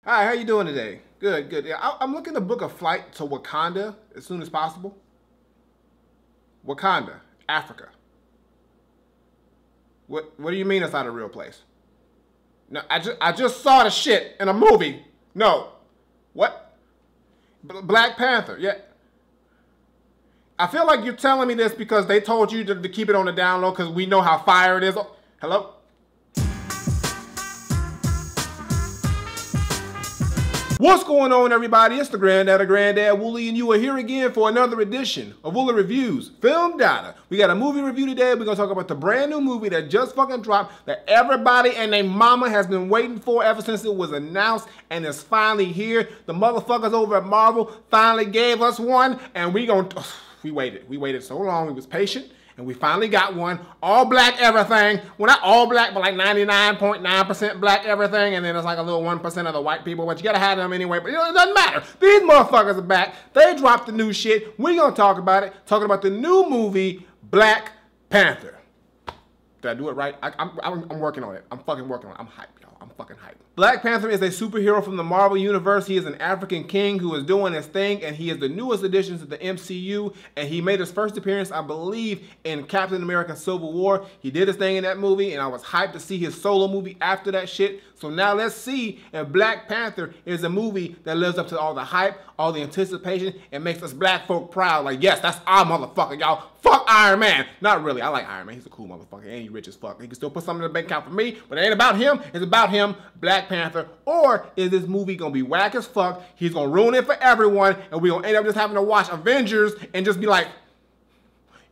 Hi, how you doing today? Good, good. Yeah, I'm looking to book a flight to Wakanda as soon as possible. Wakanda, Africa. What do you mean it's not a real place? No, I just saw the shit in a movie. No. What? Black Panther, yeah. I feel like you're telling me this because they told you to keep it on the down low because we know how fire it is. Oh, hello? What's going on, everybody? It's the Granddad Woolly, and you are here again for another edition of Woolly Reviews Film Data. We got a movie review today. We're going to talk about the brand new movie that just fucking dropped that everybody and their mama has been waiting for ever since it was announced, and it's finally here. The motherfuckers over at Marvel finally gave us one, and we waited so long. We was patient. And we finally got one. All black everything. Well, not all black, but like 99.9% black everything. And then it's like a little 1% of the white people. But you gotta have them anyway. But it doesn't matter. These motherfuckers are back. They dropped the new shit. We gonna talk about it. Talking about the new movie, Black Panther. Did I do it right? I'm working on it. I'm fucking working on it. I'm hyped, y'all. I'm fucking hyped. Black Panther is a superhero from the Marvel Universe. He is an African king who is doing his thing, and he is the newest addition to the MCU, and he made his first appearance, I believe, in Captain America Civil War. He did his thing in that movie, and I was hyped to see his solo movie after that shit. So now let's see if Black Panther is a movie that lives up to all the hype, all the anticipation, and makes us black folk proud. Like, yes, that's our motherfucker, y'all. Fuck Iron Man. Not really. I like Iron Man. He's a cool motherfucker, and he's rich as fuck. He can still put something in the bank account for me, but it ain't about him. It's about him, Black Panther. Or is this movie gonna be whack as fuck? He's gonna ruin it for everyone, and we gonna end up just having to watch Avengers and just be like,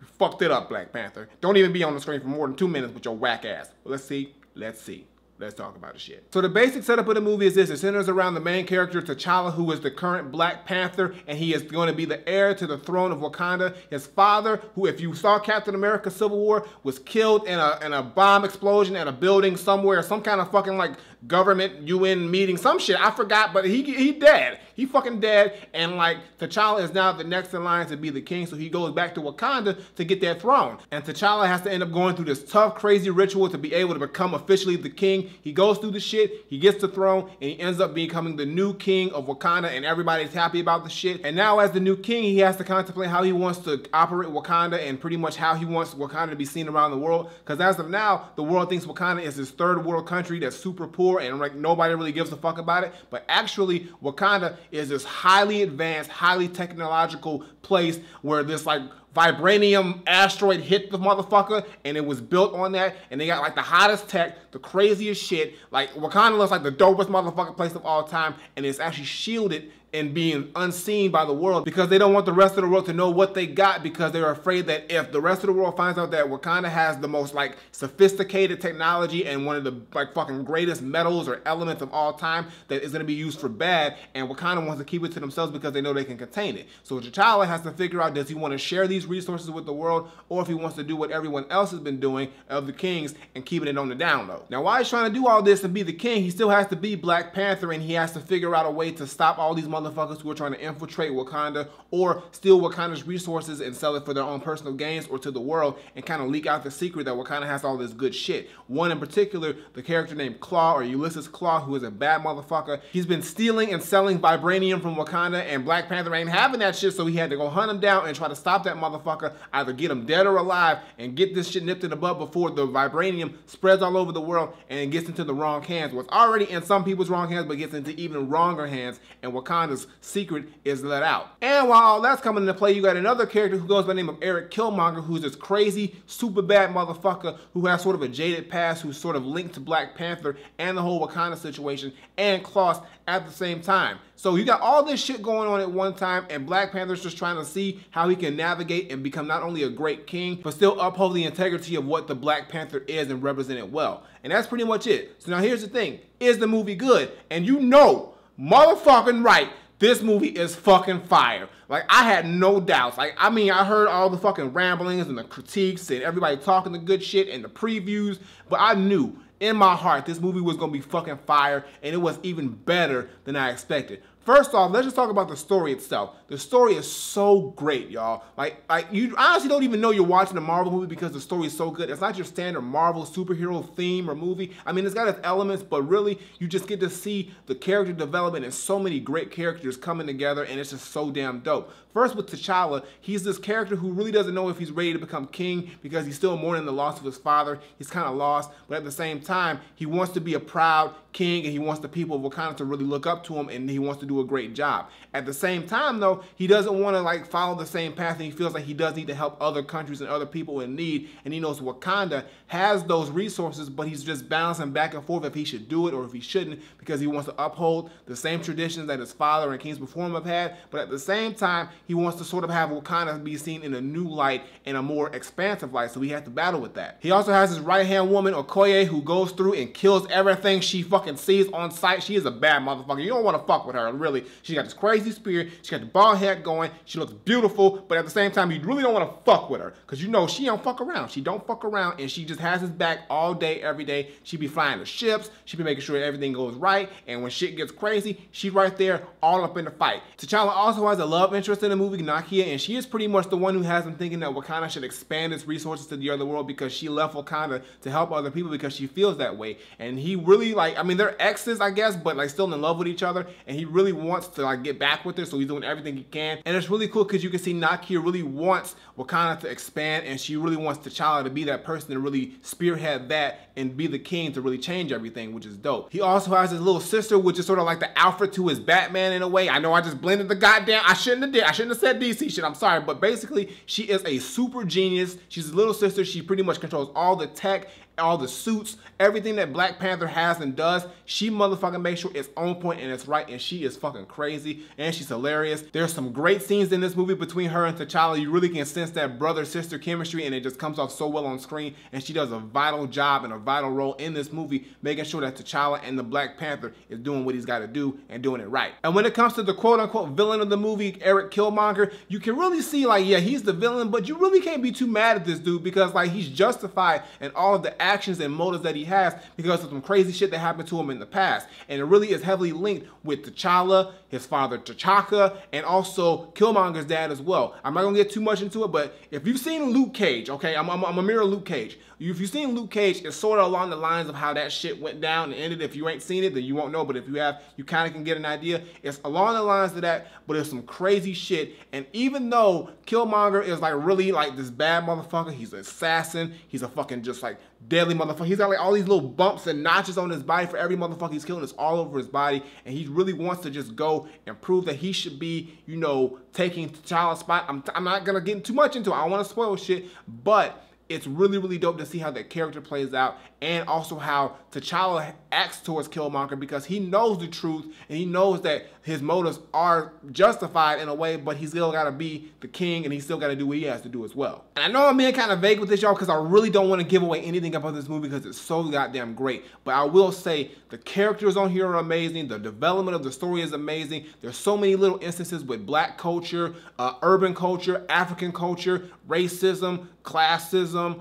you fucked it up, Black Panther. Don't even be on the screen for more than 2 minutes with your whack ass. Well, let's see. Let's see. Let's talk about the shit. So the basic setup of the movie is this. It centers around the main character, T'Challa, who is the current Black Panther, and he is going to be the heir to the throne of Wakanda. His father, who, if you saw Captain America Civil War, was killed in a bomb explosion at a building somewhere, some kind of fucking like government UN meeting, some shit. I forgot, but he dead. He fucking dead, and like T'Challa is now the next in line to be the king, so he goes back to Wakanda to get that throne. And T'Challa has to end up going through this tough, crazy ritual to be able to become officially the king. He goes through the shit, he gets the throne, and he ends up becoming the new king of Wakanda, and everybody's happy about the shit. And now as the new king, he has to contemplate how he wants to operate Wakanda and pretty much how he wants Wakanda to be seen around the world. Because as of now, the world thinks Wakanda is this third world country that's super poor and like nobody really gives a fuck about it. But actually, Wakanda is this highly advanced, highly technological place where this like vibranium asteroid hit the motherfucker, and it was built on that, and they got like the hottest tech, the craziest shit. Like Wakanda looks like the dopest motherfucking place of all time, and it's actually shielded and being unseen by the world because they don't want the rest of the world to know what they got, because they're afraid that if the rest of the world finds out that Wakanda has the most like sophisticated technology and one of the like fucking greatest metals or elements of all time, that is going to be used for bad, and Wakanda wants to keep it to themselves because they know they can contain it. So T'Challa has to figure out, does he want to share these resources with the world, or if he wants to do what everyone else has been doing of the kings and keeping it on the down low. Now while he's trying to do all this and be the king, he still has to be Black Panther, and he has to figure out a way to stop all these motherfuckers who are trying to infiltrate Wakanda or steal Wakanda's resources and sell it for their own personal gains or to the world, and kind of leak out the secret that Wakanda has all this good shit. One in particular, the character named Claw, or Ulysses Claw, who is a bad motherfucker. He's been stealing and selling vibranium from Wakanda, and Black Panther ain't having that shit, so he had to go hunt him down and try to stop that motherfucker, either get him dead or alive, and get this shit nipped in the bud before the vibranium spreads all over the world and gets into the wrong hands. Well, it's already in some people's wrong hands, but gets into even wronger hands, and Wakanda's secret is let out. And while all that's coming into play, you got another character who goes by the name of Eric Killmonger, who's this crazy, super bad motherfucker who has sort of a jaded past, who's sort of linked to Black Panther and the whole Wakanda situation and Klaus at the same time. So you got all this shit going on at one time, and Black Panther's just trying to see how he can navigate and become not only a great king, but still uphold the integrity of what the Black Panther is and represent it well. And that's pretty much it. So now here's the thing. Is the movie good? And you know, motherfucking right, this movie is fucking fire. Like, I had no doubts. Like, I mean, I heard all the fucking ramblings and the critiques and everybody talking the good shit and the previews, but I knew in my heart this movie was gonna be fucking fire, and it was even better than I expected. First off, let's just talk about the story itself. The story is so great, y'all. Like you honestly don't even know you're watching a Marvel movie because the story is so good. It's not your standard Marvel superhero theme or movie. I mean, it's got its elements, but really, you just get to see the character development and so many great characters coming together, and it's just so damn dope. First, with T'Challa, he's this character who really doesn't know if he's ready to become king because he's still mourning the loss of his father. He's kind of lost, but at the same time, he wants to be a proud king, and he wants the people of Wakanda to really look up to him, and he wants to do a great job. At the same time, though, he doesn't want to like follow the same path, and he feels like he does need to help other countries and other people in need, and he knows Wakanda has those resources, but he's just balancing back and forth if he should do it or if he shouldn't, because he wants to uphold the same traditions that his father and kings before him have had, but at the same time, he wants to sort of have Wakanda be seen in a new light, in a more expansive light, so he has to battle with that. He also has his right-hand woman, Okoye, who goes through and kills everything she fucking sees on sight. She is a bad motherfucker. You don't want to fuck with her, really. She got this crazy spirit. She got the bald head going. She looks beautiful, but at the same time, you really don't want to fuck with her because you know she don't fuck around. She don't fuck around, and she just has his back all day, every day. She be flying the ships. She be making sure everything goes right, and when shit gets crazy, she right there all up in the fight. T'Challa also has a love interest in the movie, Nakia, and she is pretty much the one who has him thinking that Wakanda should expand its resources to the other world because she left Wakanda to help other people because she feels that way. And he really, like, I mean, they're exes, I guess, but like still in love with each other, and he really wants to like get back with her, so he's doing everything he can. And it's really cool because you can see Nakia really wants Wakanda to expand, and she really wants T'Challa to be that person to really spearhead that and be the king to really change everything, which is dope. He also has his little sister, which is sort of like the Alfred to his Batman in a way. I know I just blended the goddamn, I shouldn't have said DC shit, I'm sorry, but basically she is a super genius. She's his little sister. She pretty much controls all the tech, all the suits, everything that Black Panther has and does. She motherfucking makes sure it's on point and it's right, and she is fucking crazy, and she's hilarious. There's some great scenes in this movie between her and T'Challa. You really can sense that brother-sister chemistry, and it just comes off so well on screen, and she does a vital job and a vital role in this movie, making sure that T'Challa and the Black Panther is doing what he's got to do and doing it right. And when it comes to the quote-unquote villain of the movie, Eric Killmonger, you can really see, like, yeah, he's the villain, but you really can't be too mad at this dude because, like, he's justified in all of the actions and motives that he has because of some crazy shit that happened to him in the past. And it really is heavily linked with T'Challa, his father T'Chaka, and also Killmonger's dad as well. I'm not gonna get too much into it, but if you've seen Luke Cage, okay, I'm a mirror Luke Cage. If you've seen Luke Cage, it's sort of along the lines of how that shit went down and ended. If you ain't seen it, then you won't know, but if you have, you kind of can get an idea. It's along the lines of that, but it's some crazy shit. And even though Killmonger is like really like this bad motherfucker, he's an assassin, he's a fucking just like deadly motherfucker. He's got like all these little bumps and notches on his body for every motherfucker he's killing. It's all over his body, and he really wants to just go and prove that he should be, you know, taking T'Challa's spot. I'm not gonna get too much into it. I don't want to spoil shit, but it's really, really dope to see how that character plays out, and also how T'Challa acts towards Killmonger because he knows the truth and he knows that his motives are justified in a way, but he's still got to be the king and he's still got to do what he has to do as well. And I know I'm being kind of vague with this, y'all, because I really don't want to give away anything about this movie because it's so goddamn great. But I will say the characters on here are amazing. The development of the story is amazing. There's so many little instances with Black culture, urban culture, African culture, racism, classism,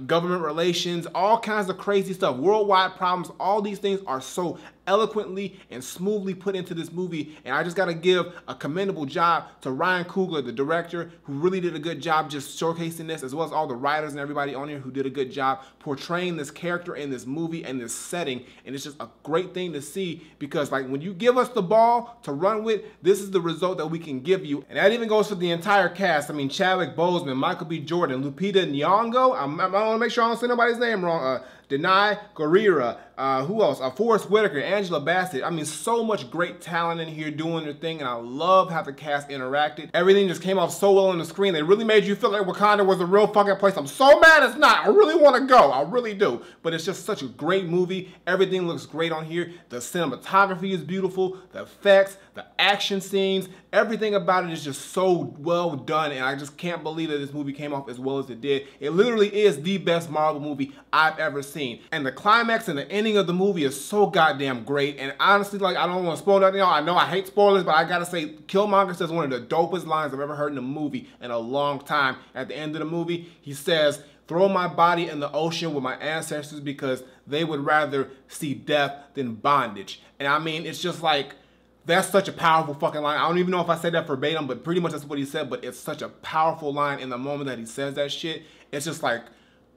government relations, all kinds of crazy stuff, worldwide problems. All these things are so eloquently and smoothly put into this movie, and I just gotta give a commendable job to Ryan Coogler, the director, who really did a good job just showcasing this, as well as all the writers and everybody on here who did a good job portraying this character in this movie and this setting. And it's just a great thing to see because, like, when you give us the ball to run with, this is the result that we can give you. And that even goes for the entire cast. I mean, Chadwick Boseman, Michael B. Jordan, Lupita Nyong'o, I want to make sure I don't say nobody's name wrong, Denai Guerrera, who else? Forrest Whitaker, Angela Bassett. I mean, so much great talent in here doing their thing, and I love how the cast interacted. Everything just came off so well on the screen. They really made you feel like Wakanda was a real fucking place. I'm so mad it's not. I really want to go. I really do. But it's just such a great movie. Everything looks great on here. The cinematography is beautiful. The effects, the action scenes, everything about it is just so well done, and I just can't believe that this movie came off as well as it did. It literally is the best Marvel movie I've ever seen. And the climax and the ending of the movie is so goddamn great. And honestly, like, I don't want to spoil that, y'all. I know I hate spoilers, but I gotta say, Killmonger says one of the dopest lines I've ever heard in a movie in a long time. At the end of the movie, he says, "Throw my body in the ocean with my ancestors because they would rather see death than bondage." And I mean, it's just like, That's such a powerful fucking line. I don't even know if I said that verbatim, but pretty much that's what he said. But it's such a powerful line in the moment that he says that shit. It's just like,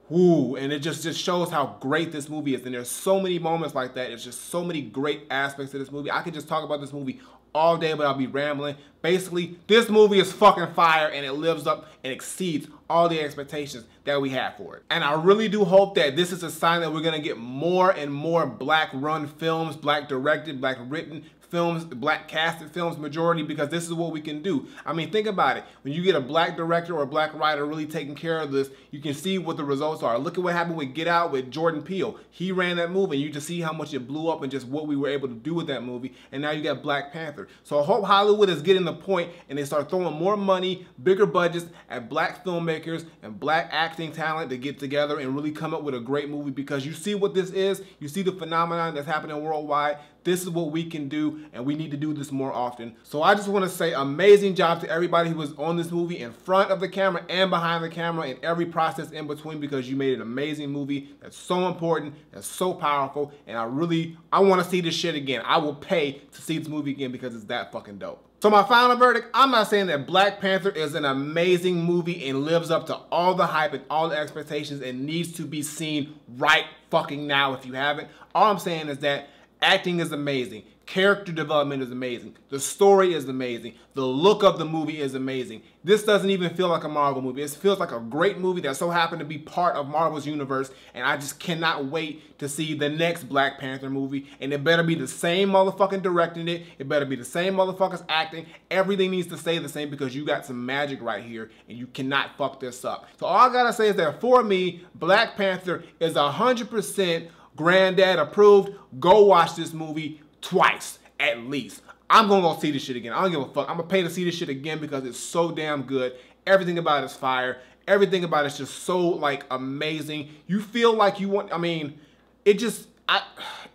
whoo, and it just shows how great this movie is. And there's so many moments like that. It's just so many great aspects of this movie. I could just talk about this movie all day, but I'll be rambling. Basically, this movie is fucking fire, and it lives up and exceeds all the expectations that we had for it. And I really do hope that this is a sign that we're gonna get more and more black run films, black directed, black written films, black casted films majority, because this is what we can do. I mean, think about it. When you get a black director or a black writer really taking care of this, you can see what the results are. Look at what happened with Get Out with Jordan Peele. He ran that movie, and you just see how much it blew up and just what we were able to do with that movie. And now you got Black Panther. So I hope Hollywood is getting the point and they start throwing more money, bigger budgets at black filmmakers and black acting talent to get together and really come up with a great movie, because you see what this is. You see the phenomenon that's happening worldwide. This is what we can do, and we need to do this more often. So I just want to say amazing job to everybody who was on this movie in front of the camera and behind the camera and every process in between, because you made an amazing movie that's so important, that's so powerful, and I want to see this shit again. I will pay to see this movie again because it's that fucking dope. So my final verdict, I'm not saying that Black Panther is an amazing movie and lives up to all the hype and all the expectations and needs to be seen right fucking now if you haven't. All I'm saying is that acting is amazing. Character development is amazing. The story is amazing. The look of the movie is amazing. This doesn't even feel like a Marvel movie. It feels like a great movie that so happened to be part of Marvel's universe, and I just cannot wait to see the next Black Panther movie. And it better be the same motherfucking directing it. It better be the same motherfuckers acting. Everything needs to stay the same, because you got some magic right here, and you cannot fuck this up. So all I gotta say is that for me, Black Panther is 100% Granddad approved. Go watch this movie twice at least. I'm gonna go see this shit again. I don't give a fuck. I'm gonna pay to see this shit again because it's so damn good. Everything about it is fire. Everything about it is just so like amazing. You feel like you want, I mean, it's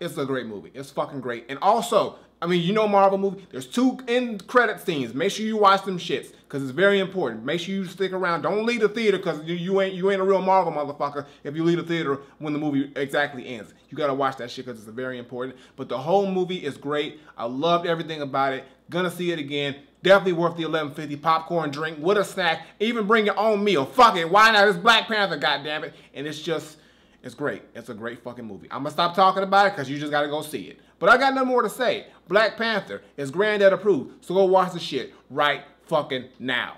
a great movie. It's fucking great. And also, I mean, you know Marvel movie, there's 2 end credit scenes. Make sure you watch them shits, because it's very important. Make sure you stick around. Don't leave the theater, because you ain't a real Marvel motherfucker if you leave the theater when the movie exactly ends. You gotta watch that shit because it's very important. But the whole movie is great. I loved everything about it. Gonna see it again. Definitely worth the $11.50 popcorn drink with a snack. Even bring your own meal. Fuck it. Why not? It's Black Panther, goddammit. And it's great. It's a great fucking movie. I'm gonna stop talking about it because you just gotta go see it. But I got no more to say. Black Panther is Granddad approved. So go watch the shit right fucking now.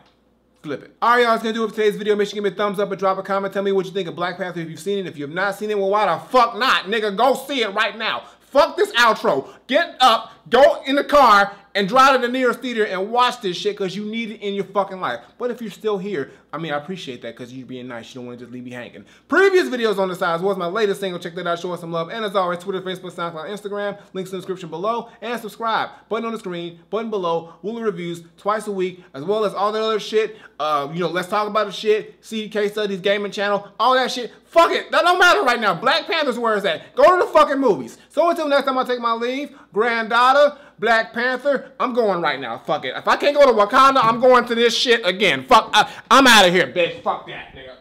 Flip it. All right, y'all, that's gonna do it for today's video. Make sure you give me a thumbs up and drop a comment. Tell me what you think of Black Panther if you've seen it. If you have not seen it, well, why the fuck not? Nigga, go see it right now. Fuck this outro. Get up, go in the car, and drive to the nearest theater and watch this shit, because you need it in your fucking life. But if you're still here, I mean, I appreciate that, because you're being nice. You don't want to just leave me hanging. Previous videos on the side, as well as my latest single. Check that out. Show us some love. And as always, Twitter, Facebook, SoundCloud, Instagram. Links in the description below. And subscribe. Button on the screen. Button below. Woolly Reviews twice a week, as well as all that other shit. You know, let's talk about the shit. See case studies, gaming channel, all that shit. Fuck it. That don't matter right now. Black Panther's where it's at. Go to the fucking movies. So until next time I take my leave, Granddaughter, Black Panther, I'm going right now. Fuck it. If I can't go to Wakanda, I'm going to this shit again. Fuck. I'm out of here, bitch. Fuck that, nigga.